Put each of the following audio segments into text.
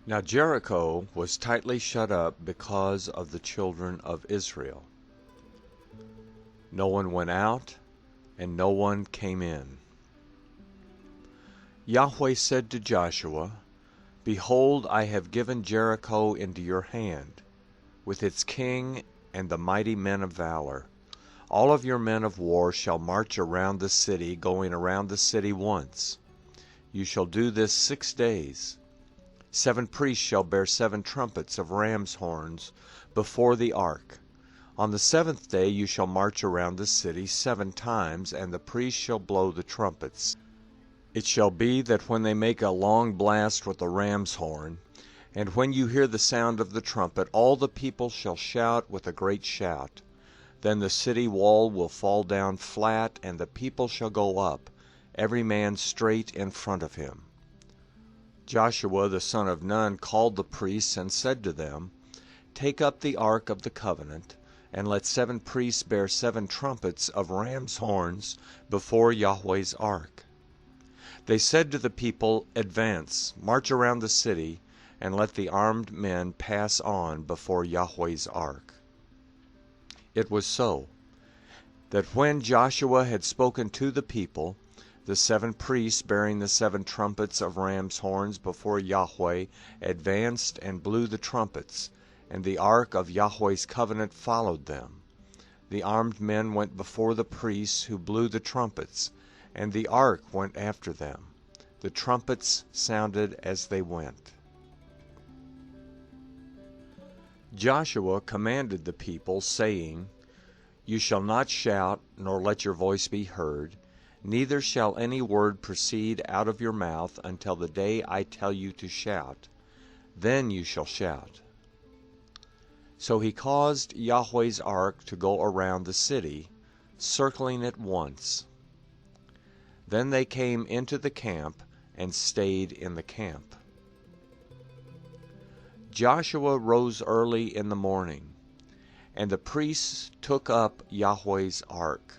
Now Jericho was tightly shut up because of the children of Israel. No one went out, and no one came in. Yahweh said to Joshua, Behold, I have given Jericho into your hand, with its king and the mighty men of valor. All of your men of war shall march around the city, going around the city once. You shall do this 6 days. 7 priests shall bear 7 trumpets of ram's horns before the ark. On the 7th day you shall march around the city 7 times, and the priests shall blow the trumpets. It shall be that when they make a long blast with the ram's horn, and when you hear the sound of the trumpet, all the people shall shout with a great shout. Then the city wall will fall down flat, and the people shall go up, every man straight in front of him. Joshua the son of Nun called the priests and said to them, Take up the ark of the covenant, and let 7 priests bear 7 trumpets of ram's horns before Yahweh's ark. They said to the people, Advance, march around the city, and let the armed men pass on before Yahweh's ark. It was so, that when Joshua had spoken to the people, the 7 priests bearing the 7 trumpets of ram's horns before Yahweh advanced and blew the trumpets, and the ark of Yahweh's covenant followed them. The armed men went before the priests who blew the trumpets, and the ark went after them. The trumpets sounded as they went. Joshua commanded the people, saying, You shall not shout, nor let your voice be heard, neither shall any word proceed out of your mouth until the day I tell you to shout. Then you shall shout. So he caused Yahweh's ark to go around the city, circling it once. Then they came into the camp and stayed in the camp. Joshua rose early in the morning, and the priests took up Yahweh's ark.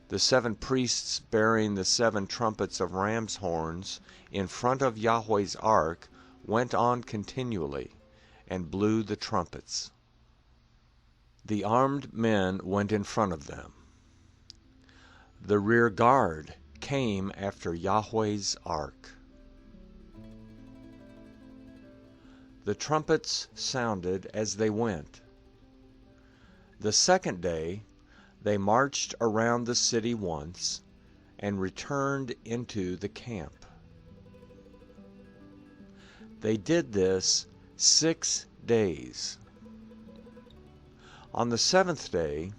The 7 priests bearing the 7 trumpets of ram's horns in front of Yahweh's ark went on continually and blew the trumpets. The armed men went in front of them. The rear guard came after Yahweh's ark. The trumpets sounded as they went. The 2nd day they marched around the city once and returned into the camp. They did this 6 days. On the 7th day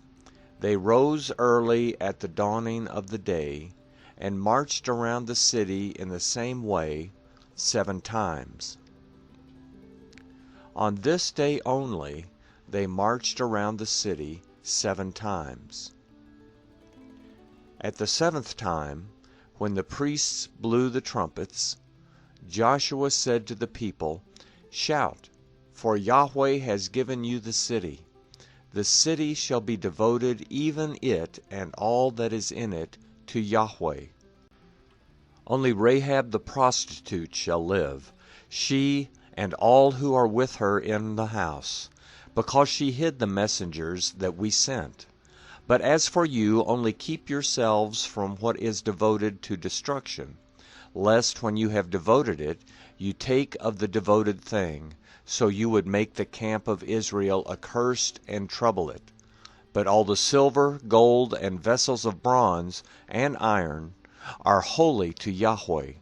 they rose early at the dawning of the day and marched around the city in the same way 7 times. On this day only they marched around the city 7 times. At the 7th time, when the priests blew the trumpets, Joshua said to the people, Shout, for Yahweh has given you the city. The city shall be devoted, even it and all that is in it, to Yahweh. Only Rahab the prostitute shall live, she and all who are with her in the house, because she hid the messengers that we sent. But as for you, only keep yourselves from what is devoted to destruction, lest when you have devoted it, you take of the devoted thing, so you would make the camp of Israel accursed and trouble it. But all the silver, gold, and vessels of bronze and iron are holy to Yahweh.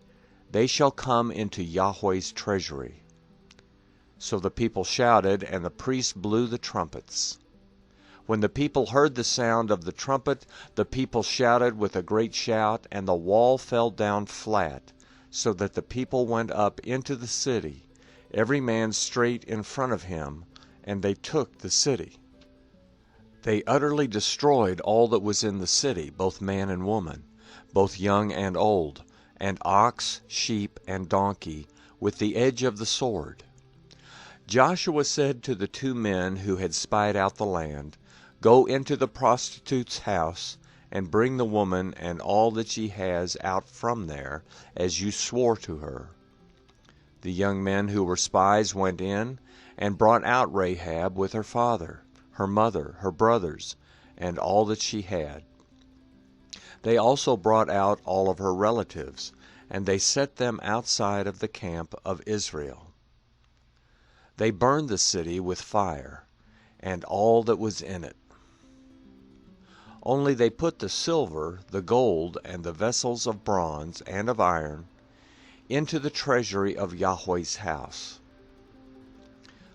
They shall come into Yahweh's treasury. So the people shouted, and the priests blew the trumpets. When the people heard the sound of the trumpet, the people shouted with a great shout, and the wall fell down flat, so that the people went up into the city, every man straight in front of him, and they took the city. They utterly destroyed all that was in the city, both man and woman, both young and old, and ox, sheep, and donkey, with the edge of the sword. Joshua said to the 2 men who had spied out the land, Go into the prostitute's house, and bring the woman and all that she has out from there, as you swore to her. The young men who were spies went in and brought out Rahab with her father, her mother, her brothers, and all that she had. They also brought out all of her relatives, and they set them outside of the camp of Israel. They burned the city with fire, and all that was in it. Only they put the silver, the gold, and the vessels of bronze and of iron into the treasury of Yahweh's house.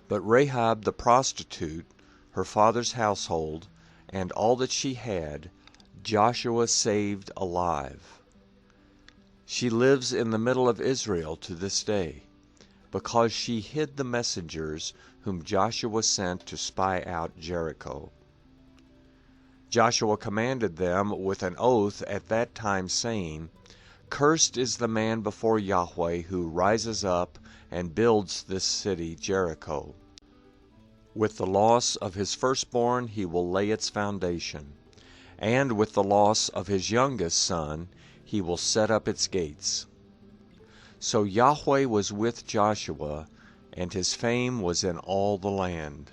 But Rahab the prostitute, her father's household, and all that she had, Joshua saved alive. She lives in the middle of Israel to this day, because she hid the messengers whom Joshua sent to spy out Jericho. Joshua commanded them with an oath at that time, saying, Cursed is the man before Yahweh who rises up and builds this city Jericho. With the loss of his firstborn he will lay its foundation, and with the loss of his youngest son he will set up its gates. So Yahweh was with Joshua, and his fame was in all the land.